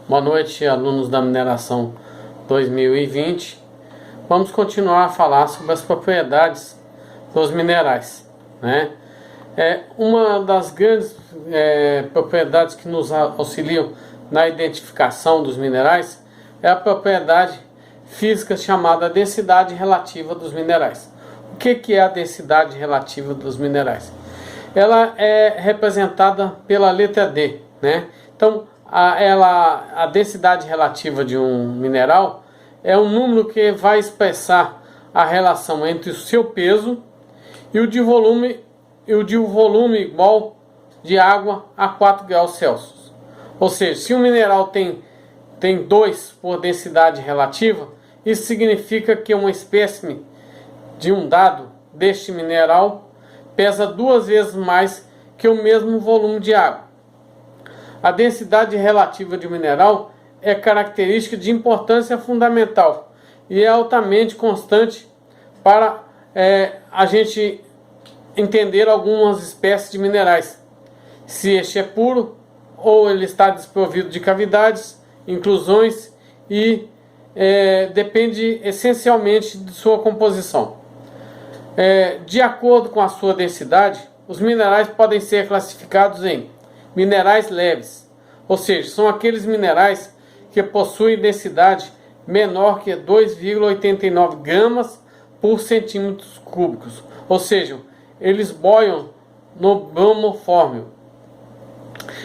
Boa noite, alunos da mineração 2020. Vamos continuar a falar sobre as propriedades dos minerais, né? Uma das grandes propriedades que nos auxiliam na identificação dos minerais é a propriedade física chamada densidade relativa dos minerais. O que é a densidade relativa dos minerais? Ela é representada pela letra D, né? Então, a densidade relativa de um mineral é um número que vai expressar a relação entre o seu peso e o de volume igual de água a 4 graus Celsius. Ou seja, se um mineral tem 2 por densidade relativa, isso significa que uma espécime de um dado deste mineral pesa 2 vezes mais que o mesmo volume de água. A densidade relativa de um mineral é característica de importância fundamental e é altamente constante para a gente entender algumas espécies de minerais. Se este é puro ou ele está desprovido de cavidades, inclusões e depende essencialmente de sua composição. De acordo com a sua densidade, os minerais podem ser classificados em minerais leves, ou seja, são aqueles minerais que possuem densidade menor que 2,89 gramas por centímetros cúbicos, ou seja, eles boiam no bromofórmio.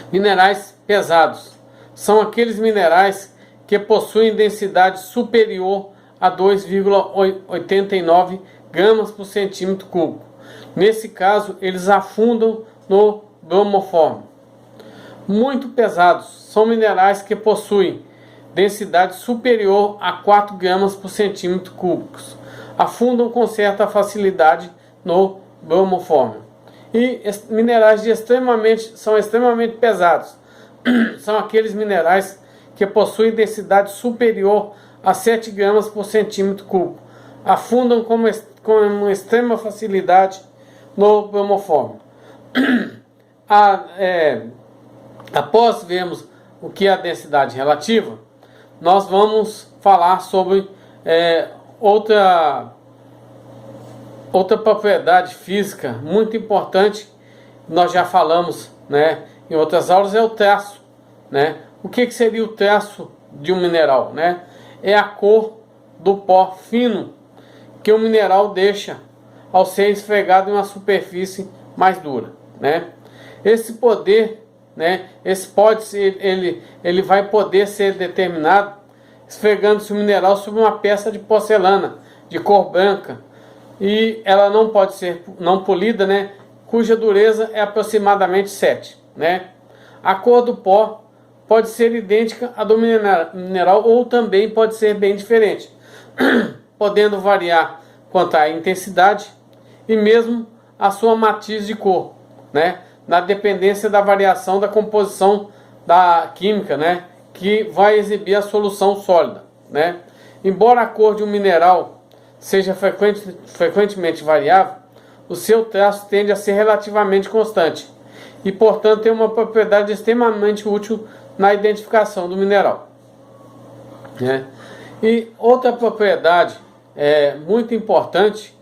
Minerais pesados são aqueles minerais que possuem densidade superior a 2,89 gramas por centímetro cúbico. Nesse caso, eles afundam no bromofórmio. Muito pesados são minerais que possuem densidade superior a 4 gramas por centímetro cúbico. Afundam com certa facilidade no bromofórmio. E minerais são extremamente pesados. São aqueles minerais que possuem densidade superior a 7 gramas por centímetro cúbico. Afundam com uma extrema facilidade no bromofórmio. Após vermos o que é a densidade relativa, nós vamos falar sobre outra propriedade física muito importante. Nós já falamos, né, em outras aulas, é o traço, né? O que seria o traço de um mineral, né? É a cor do pó fino que o mineral deixa ao ser esfregado em uma superfície mais dura, né? Esse poder, né, ele vai poder ser determinado esfregando-se o mineral sobre uma peça de porcelana de cor branca, e ela não pode ser não polida, né, cuja dureza é aproximadamente 7, né? A cor do pó pode ser idêntica à do mineral ou também pode ser bem diferente, podendo variar quanto à intensidade e mesmo a sua matiz de cor, né, na dependência da variação da composição da química, né, que vai exibir a solução sólida, né? Embora a cor de um mineral seja frequentemente variável, o seu traço tende a ser relativamente constante e, portanto, tem uma propriedade extremamente útil na identificação do mineral, né? E outra propriedade muito importante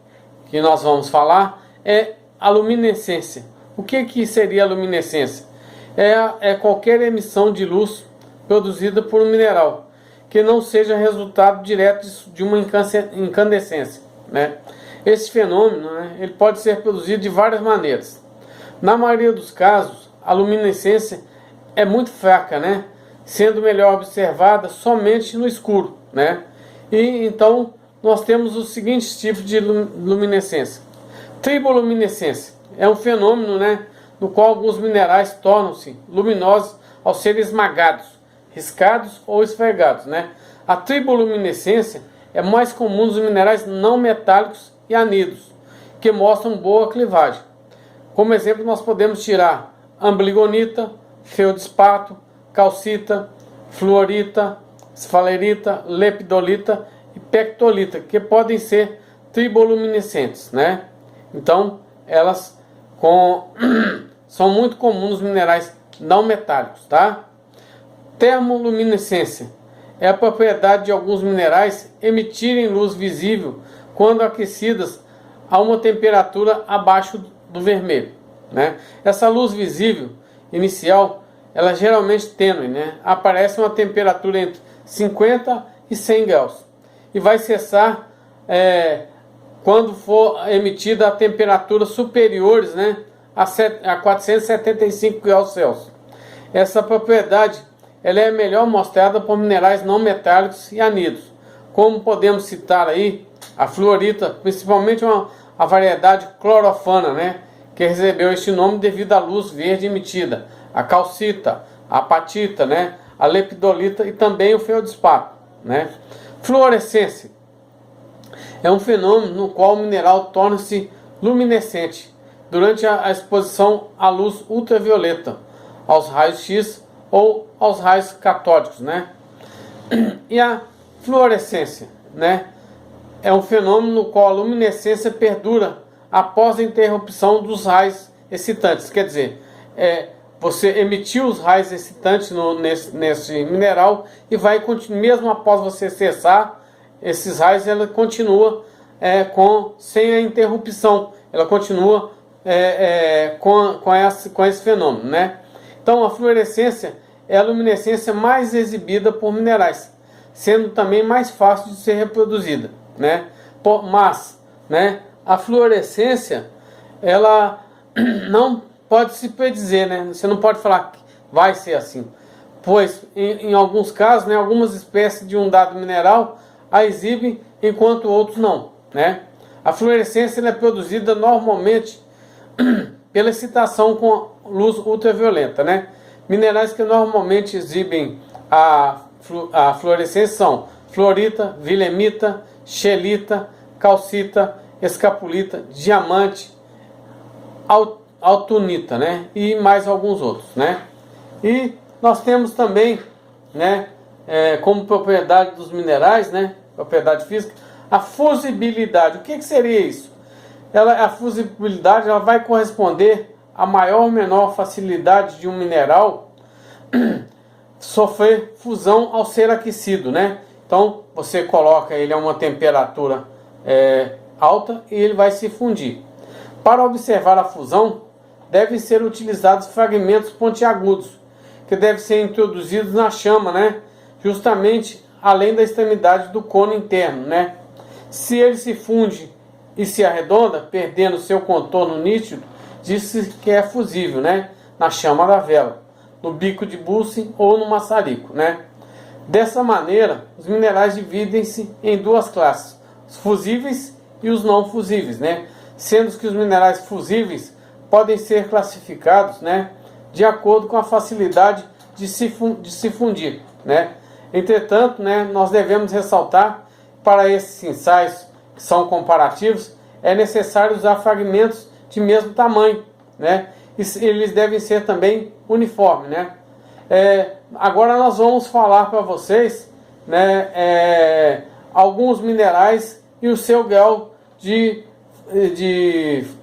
que nós vamos falar é a luminescência. O que seria a luminescência? É qualquer emissão de luz produzida por um mineral que não seja resultado direto de uma incandescência, né? Esse fenômeno, né, ele pode ser produzido de várias maneiras. Na maioria dos casos, a luminescência é muito fraca, né, sendo melhor observada somente no escuro, né? E então nós temos os seguintes tipos de luminescência. Triboluminescência é um fenômeno, né, no qual alguns minerais tornam-se luminosos ao serem esmagados, riscados ou esfregados, né? A triboluminescência é mais comum nos minerais não metálicos e anidos, que mostram boa clivagem. Como exemplo, nós podemos tirar ambligonita, feldespato, calcita, fluorita, esfalerita, lepidolita e pectolita, que podem ser triboluminescentes, né? Então, elas são muito comuns nos minerais não metálicos, tá? Termoluminescência é a propriedade de alguns minerais emitirem luz visível quando aquecidas a uma temperatura abaixo do vermelho, né? Essa luz visível inicial, ela é geralmente tênue, né? Aparece uma temperatura entre 50 e 100 graus e vai cessar quando for emitida a temperaturas superiores, né, a 475 graus Celsius. Essa propriedade ela é melhor mostrada por minerais não metálicos e anidros, como podemos citar aí a fluorita, principalmente a variedade clorofana, né, que recebeu este nome devido à luz verde emitida, a calcita, a apatita, né, a lepidolita e também o feldespato, né. Fluorescência é um fenômeno no qual o mineral torna-se luminescente durante a exposição à luz ultravioleta, aos raios X ou aos raios catódicos, né? E a fluorescência, né, é um fenômeno no qual a luminescência perdura após a interrupção dos raios excitantes. Quer dizer, você emitiu os raios excitantes nesse mineral e vai continuar, mesmo após você cessar esses raios, ela continua sem a interrupção, ela continua com esse fenômeno, né? Então a fluorescência é a luminescência mais exibida por minerais, sendo também mais fácil de ser reproduzida, né? Mas, né, a fluorescência ela não pode se predizer, né? Você não pode falar que vai ser assim, pois em alguns casos, né, algumas espécies de um dado mineral a exibem enquanto outros não, né? A fluorescência ela é produzida normalmente pela excitação com luz ultravioleta, né? Minerais que normalmente exibem a fluorescência são fluorita, vilemita, scheelita, calcita, escapulita, diamante, autunita, né? E mais alguns outros, né? E nós temos também, né, como propriedade dos minerais, né, propriedade física, a fusibilidade. O que seria isso? A fusibilidade ela vai corresponder a maior ou menor facilidade de um mineral sofrer fusão ao ser aquecido, né? Então você coloca ele a uma temperatura alta e ele vai se fundir. Para observar a fusão, devem ser utilizados fragmentos pontiagudos, que devem ser introduzidos na chama, né? Justamente além da extremidade do cono interno, né? Se ele se funde e se arredonda, perdendo seu contorno nítido, diz-se que é fusível, né? Na chama da vela, no bico de Bunsen ou no maçarico, né? Dessa maneira, os minerais dividem-se em duas classes, os fusíveis e os não fusíveis, né? Sendo que os minerais fusíveis podem ser classificados, né, de acordo com a facilidade de se fundir, né? Entretanto, né, nós devemos ressaltar que para esses ensaios que são comparativos é necessário usar fragmentos de mesmo tamanho, né? E eles devem ser também uniformes, né? Agora nós vamos falar para vocês, né, alguns minerais e o seu grau de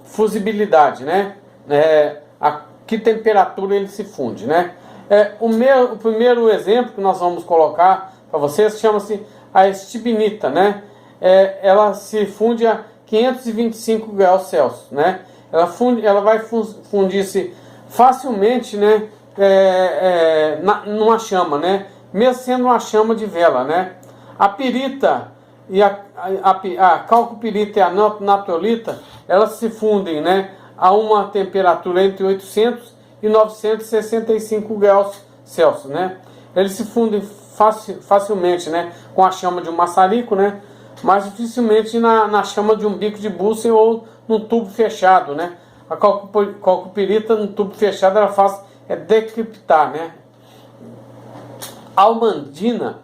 fusibilidade, né? A que temperatura ele se funde, né? O primeiro exemplo que nós vamos colocar para vocês chama-se a estibnita, né? Ela se funde a 525 graus Celsius, né? Ela vai fundir-se facilmente, né? Numa chama, né? Mesmo sendo uma chama de vela, né? A pirita e a calcopirita e a natrolita, elas se fundem, né, a uma temperatura entre 800 e 965 graus Celsius, né? Eles se fundem facilmente, né, com a chama de um maçarico, né? Mas dificilmente na chama de um bico de Bunsen ou num tubo fechado, né? A calcopirita no tubo fechado ela faz decriptar, né? A almandina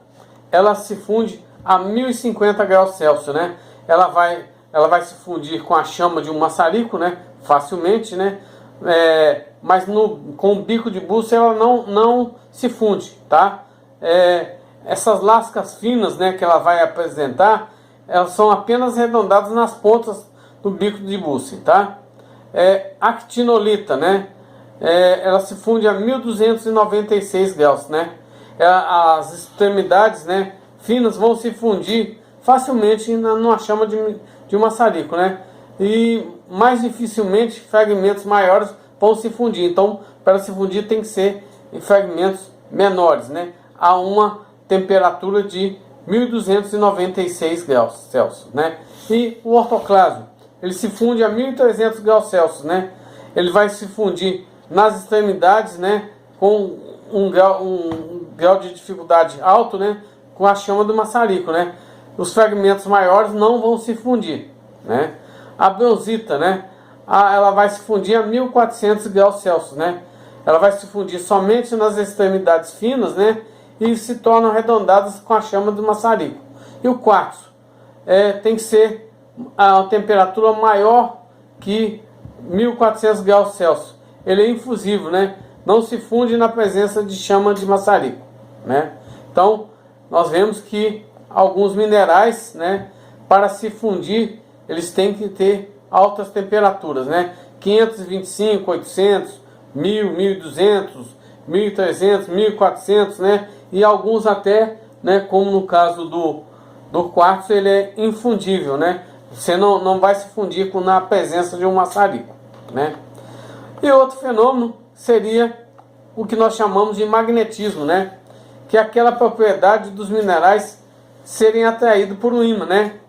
ela se funde a 1050 graus Celsius, né? Ela vai se fundir com a chama de um maçarico, né? Facilmente, né? Mas com o bico de Bunsen ela não se funde, tá? Essas lascas finas, né, que ela vai apresentar, elas são apenas arredondadas nas pontas do bico de Bunsen, tá? Actinolita, né? Ela se funde a 1296 graus, né? as extremidades, né, finas vão se fundir facilmente numa chama de maçarico, né? E mais dificilmente fragmentos maiores vão se fundir. Então, para se fundir tem que ser em fragmentos menores, né? A uma temperatura de 1296 graus Celsius, né? E o ortoclásio, ele se funde a 1300 graus Celsius, né? Ele vai se fundir nas extremidades, né? Com um grau de dificuldade alto, né? Com a chama do maçarico, né? Os fragmentos maiores não vão se fundir, né? A bronzita, né? Ela vai se fundir a 1400 graus Celsius, né? Ela vai se fundir somente nas extremidades finas, né? E se tornam arredondadas com a chama do maçarico. E o quartzo tem que ser a temperatura maior que 1400 graus Celsius. Ele é infusível, né? Não se funde na presença de chama de maçarico, né? Então, nós vemos que alguns minerais, né, para se fundir, eles têm que ter altas temperaturas, né? 525, 800, 1000, 1200, 1300, 1400, né? E alguns até, né, como no caso do quartzo, ele é infundível, né? Você não vai se fundir na presença de um maçarico, né? E outro fenômeno seria o que nós chamamos de magnetismo, né? Que é aquela propriedade dos minerais serem atraídos por um ímã, né?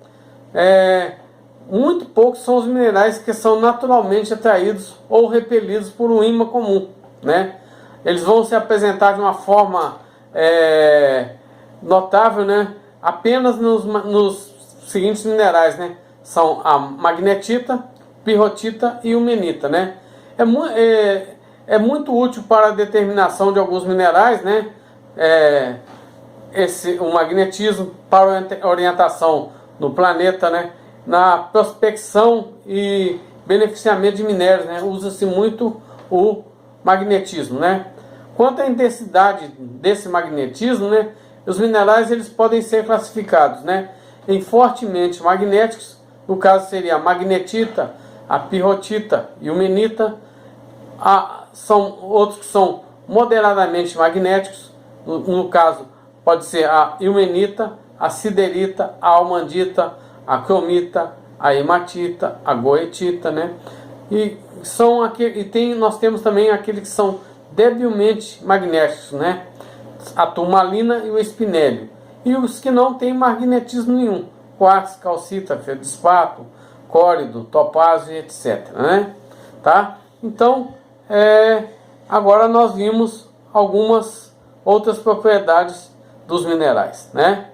Muito poucos são os minerais que são naturalmente atraídos ou repelidos por um ímã comum, né? Eles vão se apresentar de uma forma notável, né? Apenas nos seguintes minerais, né? São a magnetita, pirrotita e umenita, né? É muito útil para a determinação de alguns minerais, né? O magnetismo para orientação no planeta, né? Na prospecção e beneficiamento de minérios, né? Usa-se muito o magnetismo, né? Quanto à intensidade desse magnetismo, né? Os minerais eles podem ser classificados, né, em fortemente magnéticos, no caso seria a magnetita, a pirrotita e o umenita. São outros que são moderadamente magnéticos, no caso pode ser a ilmenita, a siderita, a almandita, a cromita, a hematita, a goetita, né? Nós temos também aqueles que são debilmente magnéticos, né? A turmalina e o espinélio. E os que não têm magnetismo nenhum: quartzo, calcita, feldespato, córido, topázio, etc, né? Tá? Então, agora nós vimos algumas outras propriedades dos minerais, né?